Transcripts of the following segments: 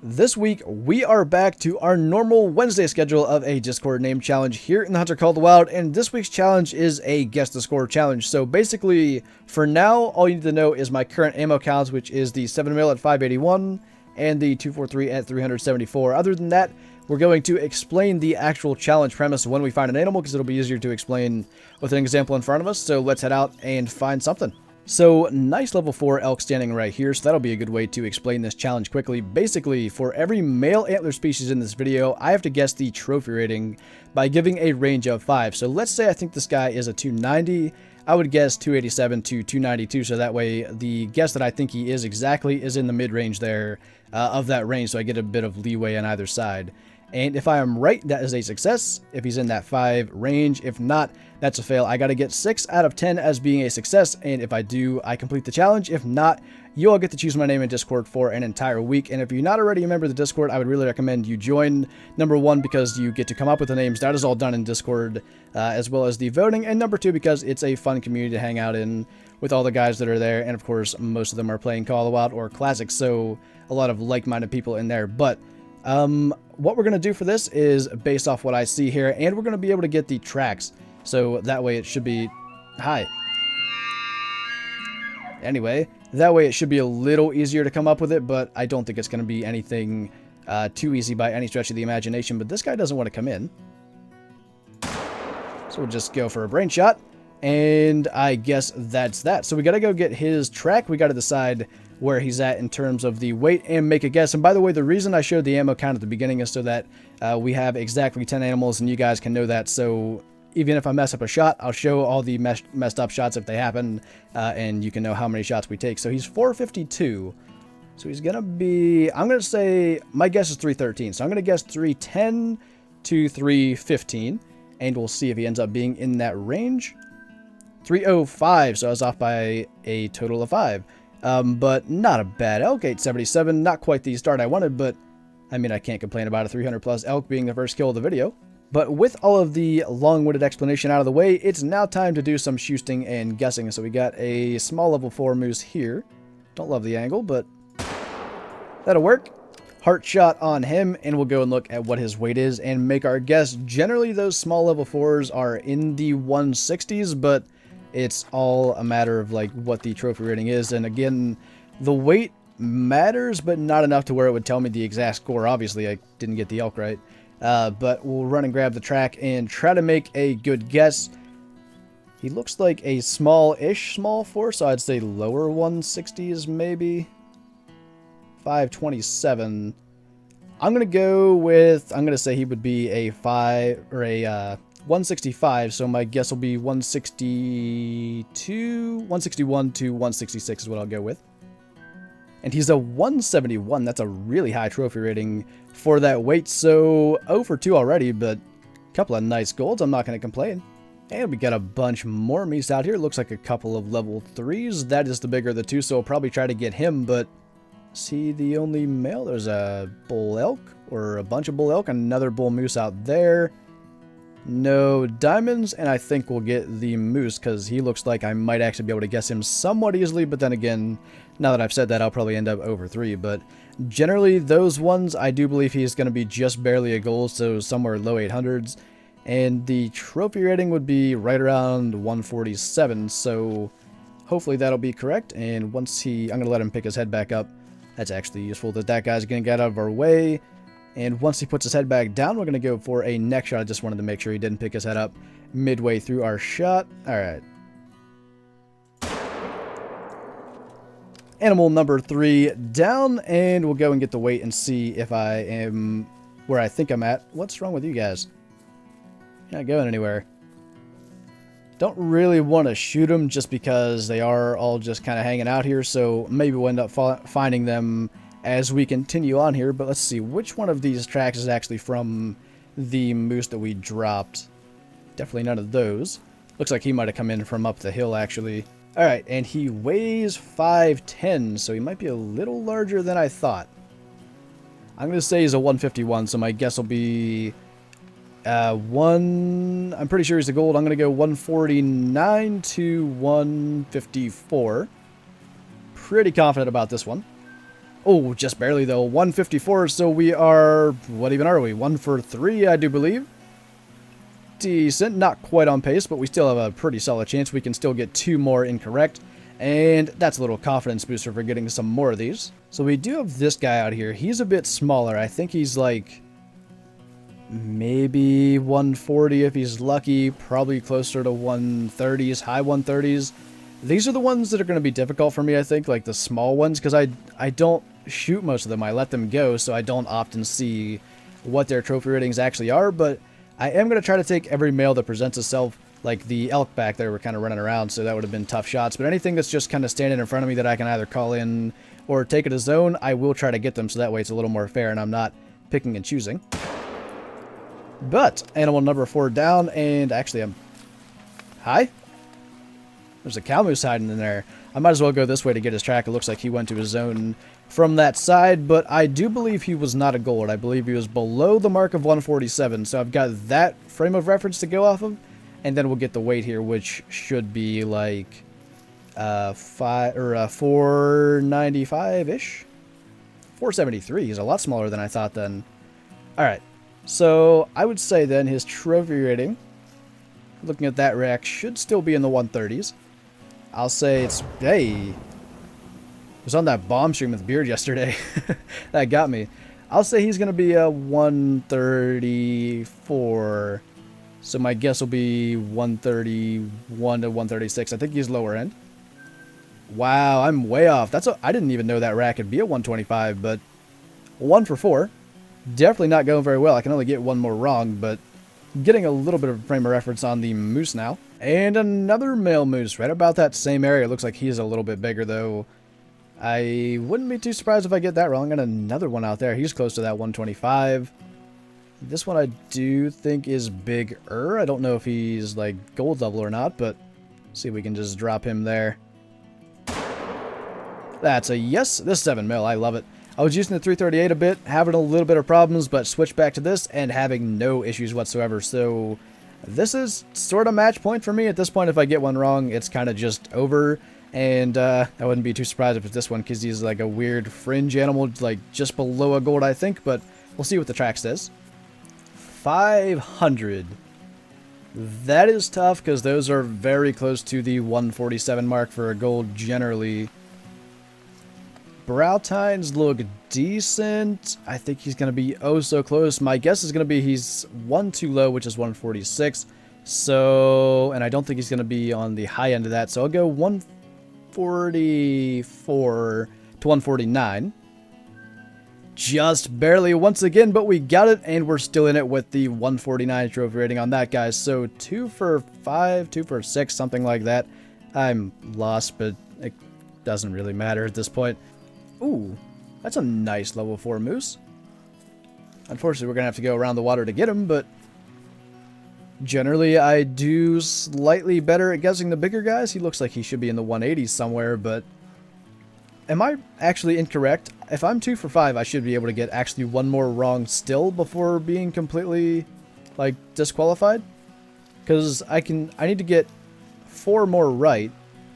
This week, we are back to our normal Wednesday schedule of a Discord name challenge here in the Hunter Call the Wild, and this week's challenge is a Guess the Score challenge. So basically, for now, all you need to know is my current ammo counts, which is the 7mm at 581 and the 243 at 374. Other than that, we're going to explain the actual challenge premise when we find an animal, because it'll be easier to explain with an example in front of us. So let's head out and find something. So, nice level 4 elk standing right here, so that'll be a good way to explain this challenge quickly. Basically, for every male antler species in this video, I have to guess the trophy rating by giving a range of 5. So let's say I think this guy is a 290, I would guess 287 to 292, so that way the guess that I think he is exactly is in the mid-range there of that range, so I get a bit of leeway on either side. And if I am right, that is a success, if he's in that 5 range. If not, that's a fail. I gotta get 6 out of 10 as being a success, and if I do, I complete the challenge. If not, you all get to choose my name in Discord for an entire week. And if you're not already a member of the Discord, I would really recommend you join. Number 1, because you get to come up with the names. That is all done in Discord, as well as the voting. And number 2, because it's a fun community to hang out in with all the guys that are there. And of course, most of them are playing Call of the Wild or Classic, so a lot of like-minded people in there. But what we're going to do for this is based off what I see here, and we're going to be able to get the tracks. So that way it should be... Hi. Anyway, that way it should be a little easier to come up with it, but I don't think it's going to be anything too easy by any stretch of the imagination. But this guy doesn't want to come in. So we'll just go for a brain shot, and I guess that's that. So we got to go get his track. We got to decide where he's at in terms of the weight and make a guess. And by the way, the reason I showed the ammo count at the beginning is so that we have exactly 10 animals and you guys can know that. So even if I mess up a shot, I'll show all the messed up shots if they happen, and you can know how many shots we take. So he's 452. So he's gonna be, I'm gonna say, my guess is 313. So I'm gonna guess 310 to 315, and we'll see if he ends up being in that range. 305, so I was off by a total of 5. But not a bad elk. 877, not quite the start I wanted, but I mean, I can't complain about a 300 plus elk being the first kill of the video. But with all of the long-winded explanation out of the way, it's now time to do some shooting and guessing. So we got a small level 4 moose here. Don't love the angle, but that'll work. Heart shot on him, and we'll go and look at what his weight is and make our guess. Generally, those small level 4s are in the 160s, but it's all a matter of like what the trophy rating is. And again, the weight matters, but not enough to where it would tell me the exact score. Obviously, I didn't get the elk right. But we'll run and grab the track and try to make a good guess. He looks like a small-ish small 4, so I'd say lower 160s maybe. 527. I'm going to go with, I'm going to say he would be a 5 or a 165, so my guess will be 161 to 166 is what I'll go with. And he's a 171. That's a really high trophy rating for that weight. So 0 for 2 already, but a couple of nice golds. I'm not going to complain. And we got a bunch more meese out here. Looks like a couple of level 3s. That is the bigger of the two, so I'll probably try to get him. But is he the only male? There's a bull elk or a bunch of bull elk. Another bull moose out there. No diamonds, and I think we'll get the moose because he looks like I might actually be able to guess him somewhat easily, but then again, now that I've said that, I'll probably end up over 3, but generally those ones, I do believe he's going to be just barely a gold, so somewhere low 800s, and the trophy rating would be right around 147, so hopefully that'll be correct. And once I'm going to let him pick his head back up. That's actually useful that guy's going to get out of our way. And once he puts his head back down, we're going to go for a neck shot. I just wanted to make sure he didn't pick his head up midway through our shot. All right. Animal number 3 down, and we'll go and get the weight and see if I am where I think I'm at. What's wrong with you guys? You're not going anywhere. Don't really want to shoot them just because they are all just kind of hanging out here, so maybe we'll end up finding them as we continue on here. But let's see which one of these tracks is actually from the moose that we dropped. Definitely none of those. Looks like he might have come in from up the hill actually. Alright, and he weighs 5'10", so he might be a little larger than I thought. I'm going to say he's a 151, so my guess will be I'm pretty sure he's a gold. I'm going to go 149 to 154. Pretty confident about this one. Oh, just barely though. 154, so we are, what even are we? 1 for 3, I do believe. Decent, not quite on pace, but we still have a pretty solid chance. We can still get 2 more incorrect. And that's a little confidence booster for getting some more of these. So we do have this guy out here. He's a bit smaller. I think he's like maybe 140 if he's lucky. Probably closer to 130s, high 130s. These are the ones that are going to be difficult for me, I think, like the small ones, because I don't shoot most of them. I let them go, so I don't often see what their trophy ratings actually are, but I am going to try to take every male that presents itself. Like the elk back there were kind of running around, so that would have been tough shots, but anything that's just kind of standing in front of me that I can either call in or take it to zone, I will try to get them, so that way it's a little more fair and I'm not picking and choosing. But animal number 4 down, and actually I'm... Hi? There's a cow moose hiding in there. I might as well go this way to get his track. It looks like he went to his zone from that side, but I do believe he was not a gold. I believe he was below the mark of 147, so I've got that frame of reference to go off of, and then we'll get the weight here, which should be like 495-ish? 473. He's a lot smaller than I thought then. Alright, so I would say then his trophy rating, looking at that rack, should still be in the 130s. I'll say it's... Hey! He was on that bomb stream with Beard yesterday. That got me. I'll say he's going to be a 134. So my guess will be 131 to 136. I think he's lower end. Wow, I'm way off. I didn't even know that rack could be a 125, but 1 for 4. Definitely not going very well. I can only get one more wrong, but getting a little bit of a frame of reference on the moose now. And another male moose right about that same area. It looks like he's a little bit bigger, though. I wouldn't be too surprised if I get that wrong. And another one out there. He's close to that 125. This one I do think is bigger. I don't know if he's like gold level or not, but see if we can just drop him there. That's a yes. This 7 mil, I love it. I was using the 338 a bit, having a little bit of problems, but switched back to this and having no issues whatsoever. So this is sort of match point for me. At this point, if I get one wrong, it's kind of just over. And I wouldn't be too surprised if it's this one, because he's like a weird fringe animal, like just below a gold, I think. But we'll see what the track says. 500. That is tough, because those are very close to the 147 mark for a gold generally. Brow tines look decent. I think he's going to be oh so close. My guess is going to be he's 1 too low, which is 146. So, and I don't think he's going to be on the high end of that. So I'll go 144 to 149. Just barely once again, but we got it, and we're still in it with the 149 trophy rating on that, guys. So 2 for 5, 2 for 6, something like that. I'm lost, but it doesn't really matter at this point. Ooh, that's a nice level 4 moose. Unfortunately, we're going to have to go around the water to get him, but generally I do slightly better at guessing the bigger guys. He looks like he should be in the 180s somewhere, but am I actually incorrect? If I'm 2 for 5, I should be able to get actually one more wrong still before being completely, like, disqualified. Because I need to get 4 more right,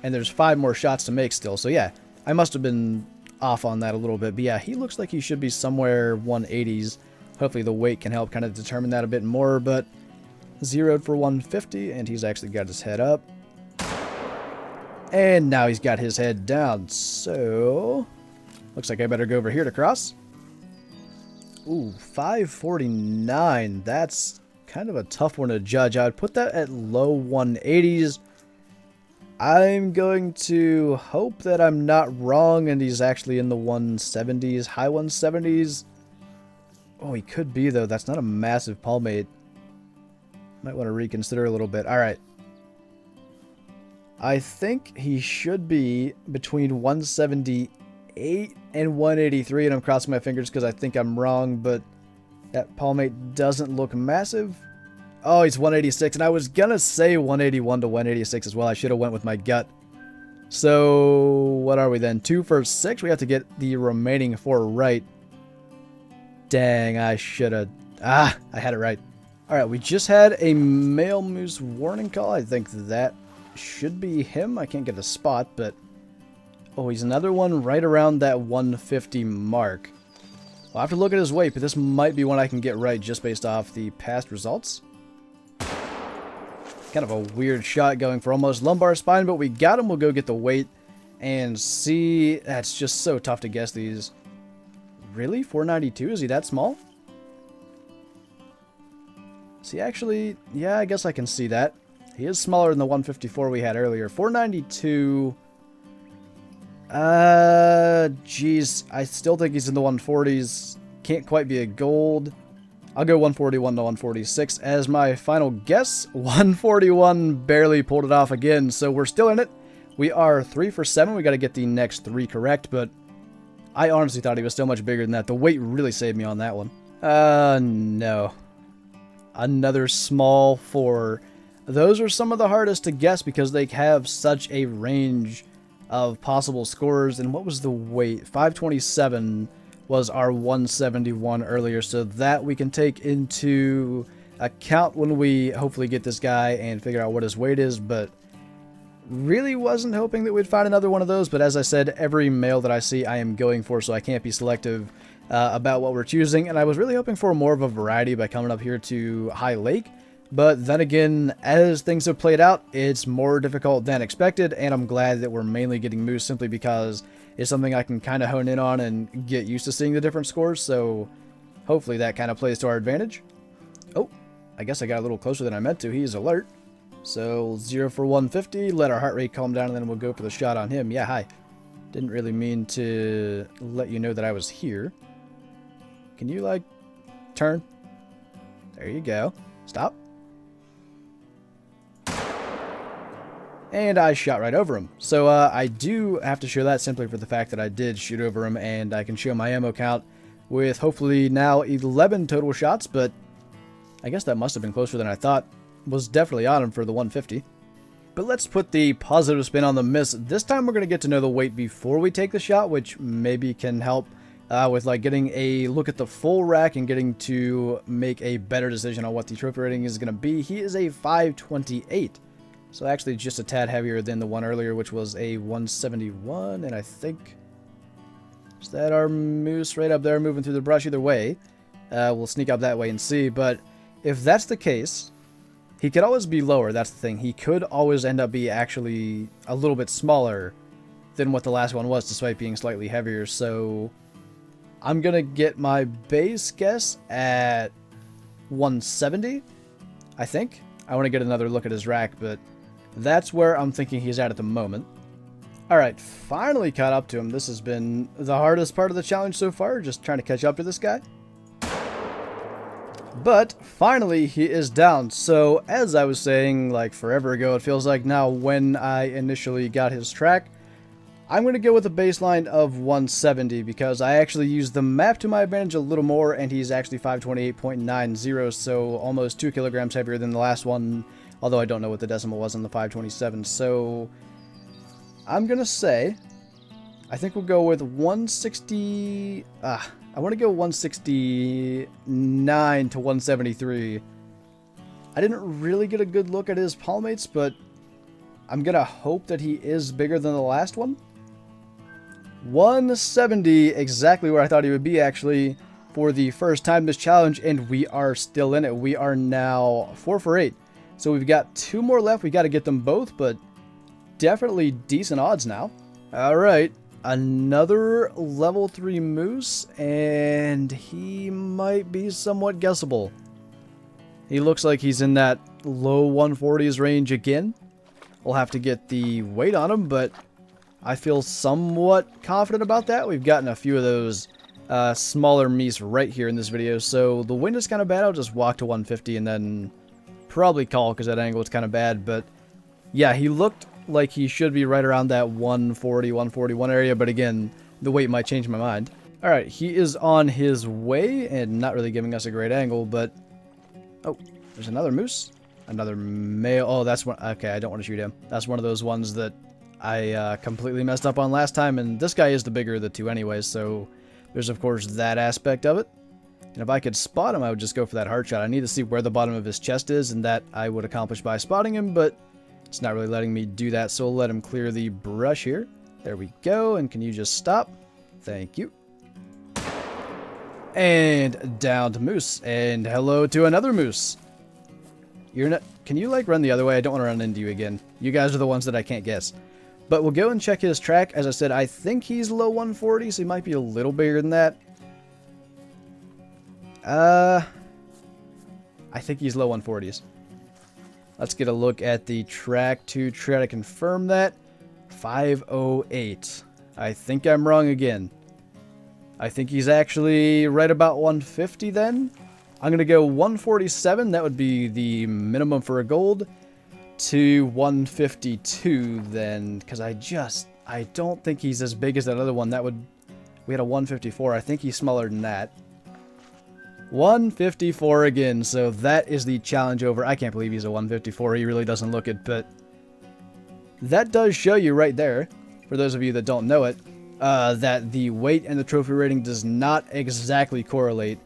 and there's 5 more shots to make still. So yeah, I must have been off on that a little bit. But yeah, he looks like he should be somewhere 180s. Hopefully the weight can help kind of determine that a bit more, but zeroed for 150, and he's actually got his head up. And now he's got his head down, so looks like I better go over here to cross. Ooh, 549. That's kind of a tough one to judge. I would put that at low 180s. I'm going to hope that I'm not wrong and he's actually in the 170s, high 170s. Oh, he could be, though. That's not a massive palmate. Might want to reconsider a little bit. All right. I think he should be between 178 and 183, and I'm crossing my fingers because I think I'm wrong, but that palmate doesn't look massive. Oh, he's 186, and I was going to say 181 to 186 as well. I should have went with my gut. So, what are we then? 2 for 6? We have to get the remaining 4 right. Dang, I should have... I had it right. Alright, we just had a male moose warning call. I think that should be him. I can't get a spot, but Oh, he's another one right around that 150 mark. I'll have to look at his weight, but this might be one I can get right just based off the past results. Kind of a weird shot going for almost lumbar spine, but we got him. We'll go get the weight and see. That's just so tough to guess these. Really? 492? Is he that small? See, actually, yeah, I guess I can see that. He is smaller than the 154 we had earlier. 492... geez, I still think he's in the 140s. Can't quite be a gold. I'll go 141 to 146 as my final guess. 141 barely pulled it off again, so we're still in it. We are 3 for 7. We got to get the next 3 correct, but I honestly thought he was so much bigger than that. The weight really saved me on that one. No. Another small 4. Those are some of the hardest to guess because they have such a range of possible scores. And what was the weight? 527 was our 171 earlier, so that we can take into account when we hopefully get this guy and figure out what his weight is. But really wasn't hoping that we'd find another one of those, but as I said, every male that I see I am going for, so I can't be selective about what we're choosing. And I was really hoping for more of a variety by coming up here to High Lake. But then again, as things have played out, it's more difficult than expected, and I'm glad that we're mainly getting moose simply because it's something I can kind of hone in on and get used to seeing the different scores, so hopefully that kind of plays to our advantage. Oh, I guess I got a little closer than I meant to. He's alert. So 0 for 150, let our heart rate calm down, and then we'll go for the shot on him. Yeah, hi. Didn't really mean to let you know that I was here. Can you, like, turn? There you go. Stop. And I shot right over him. So I do have to show that simply for the fact that I did shoot over him, and I can show my ammo count with hopefully now 11 total shots, but I guess that must have been closer than I thought. Was definitely on him for the 150. But let's put the positive spin on the miss. This time we're going to get to know the weight before we take the shot, which maybe can help with like getting a look at the full rack and getting to make a better decision on what the trophy rating is going to be. He is a 528. So actually just a tad heavier than the one earlier, which was a 171. And I think, is that our moose right up there moving through the brush? Either way, we'll sneak up that way and see. But if that's the case, he could always be lower. That's the thing. He could always end up be actually a little bit smaller than what the last one was, despite being slightly heavier. So I'm going to get my base guess at 170, I think. I want to get another look at his rack, but that's where I'm thinking he's at the moment. Alright, finally caught up to him. This has been the hardest part of the challenge so far, just trying to catch up to this guy. But finally he is down. So as I was saying like forever ago, it feels like now, when I initially got his track, I'm going to go with a baseline of 170 because I actually used the map to my advantage a little more, and he's actually 528.90, so almost 2 kilograms heavier than the last one, although I don't know what the decimal was on the 527. So I'm going to say, I think we'll go with 160, I want to go 169 to 173. I didn't really get a good look at his palmates, but I'm going to hope that he is bigger than the last one. 170, exactly where I thought he would be actually for the first time this challenge, and we are still in it. We are now 4 for 8. So we've got 2 more left. We got to get them both, but definitely decent odds now. All right, another level 3 moose, and he might be somewhat guessable. He looks like he's in that low 140s range again. We'll have to get the weight on him, but I feel somewhat confident about that. We've gotten a few of those smaller meese right here in this video, so the wind is kind of bad. I'll just walk to 150 and then probably call because that angle is kind of bad. But yeah, he looked like he should be right around that 140, 141 area, but again, the weight might change my mind. All right, he is on his way and not really giving us a great angle, but oh, there's another moose. Another male. Oh, that's one. Okay, I don't want to shoot him. That's one of those ones that I completely messed up on last time, and this guy is the bigger of the two anyways, so there's of course that aspect of it. And if I could spot him, I would just go for that heart shot. I need to see where the bottom of his chest is, and that I would accomplish by spotting him, but it's not really letting me do that, so we'll let him clear the brush here. There we go. And can you just stop? Thank you. And down to Moose. And hello to another Moose. You're not... Can you, like, run the other way? I don't want to run into you again. You guys are the ones that I can't guess. But we'll go and check his track. As I said, I think he's low 140, so he might be a little bigger than that. I think he's low 140s. Let's get a look at the track to try to confirm that. 508. I think I'm wrong again. I think he's actually right about 150 then. I'm going to go 147. That would be the minimum for a gold. To 152 then, because I don't think he's as big as that other one. We had a 154. I think he's smaller than that. 154 again, so that is the challenge over. I can't believe he's a 154. He really doesn't look it, but that does show you right there, for those of you that don't know it, that the weight and the trophy rating does not exactly correlate.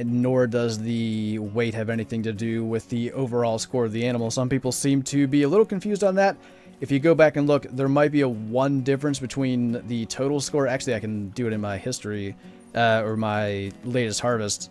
Nor does the weight have anything to do with the overall score of the animal. Some people seem to be a little confused on that. If you go back and look, there might be a 1 difference between the total score. Actually, I can do it in my history, or my latest harvest.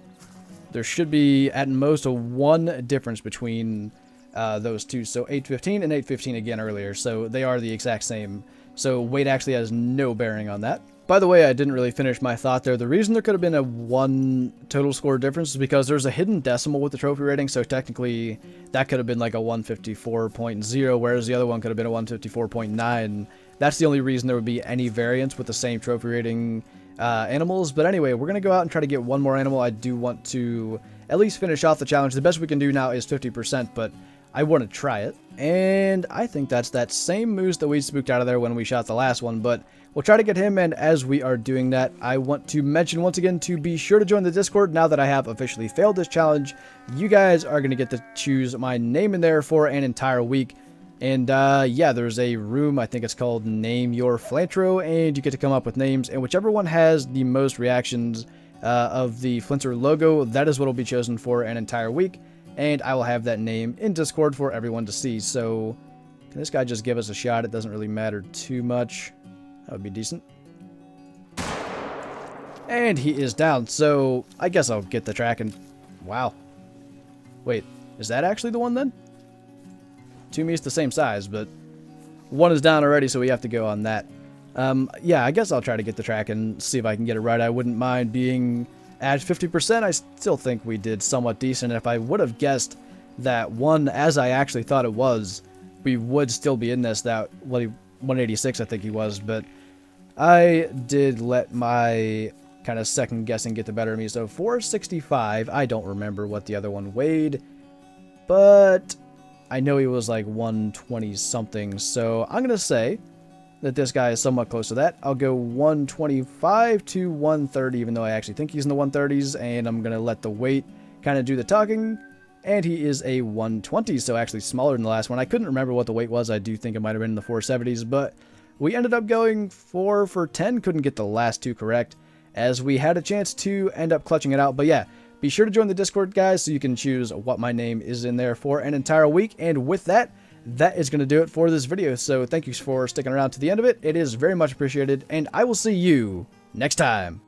There should be, at most, a 1 difference between those two. So 815 and 815 again earlier. So they are the exact same. So weight actually has no bearing on that. By the way, I didn't really finish my thought there. The reason there could have been a 1 total score difference is because there's a hidden decimal with the trophy rating, so technically that could have been like a 154.0, whereas the other one could have been a 154.9. That's the only reason there would be any variance with the same trophy rating animals. But anyway, we're going to go out and try to get one more animal. I do want to at least finish off the challenge. The best we can do now is 50%, but I want to try it. And I think that's that same moose that we spooked out of there when we shot the last one, but we'll try to get him, and as we are doing that, I want to mention once again to be sure to join the Discord. Now that I have officially failed this challenge, you guys are going to get to choose my name in there for an entire week. And yeah, there's a room, I think it's called Name Your Flantro, and you get to come up with names, and whichever one has the most reactions of the Flinter logo, that is what will be chosen for an entire week. And I will have that name in Discord for everyone to see. So, can this guy just give us a shot? It doesn't really matter too much. That would be decent. And he is down, so I guess I'll get the track and... Wow. Wait, is that actually the one then? To me it's the same size, but one is down already, so we have to go on that. Yeah, I guess I'll try to get the track and see if I can get it right. I wouldn't mind being at 50%. I still think we did somewhat decent. If I would have guessed that one as I actually thought it was, we would still be in this. That 186 I think he was, but I did let my kind of second guessing get the better of me. So 465, I don't remember what the other one weighed, but I know he was like 120 something, so I'm gonna say that this guy is somewhat close to that. I'll go 125 to 130, even though I actually think he's in the 130s, and I'm gonna let the weight kind of do the talking. And he is a 120, so actually smaller than the last one. I couldn't remember what the weight was. I do think it might have been in the 470s, but we ended up going 4 for 10. Couldn't get the last 2 correct, as we had a chance to end up clutching it out. But yeah, be sure to join the Discord, guys, so you can choose what my name is in there for an entire week. And with that, that is going to do it for this video. So thank you for sticking around to the end of it. It is very much appreciated, and I will see you next time.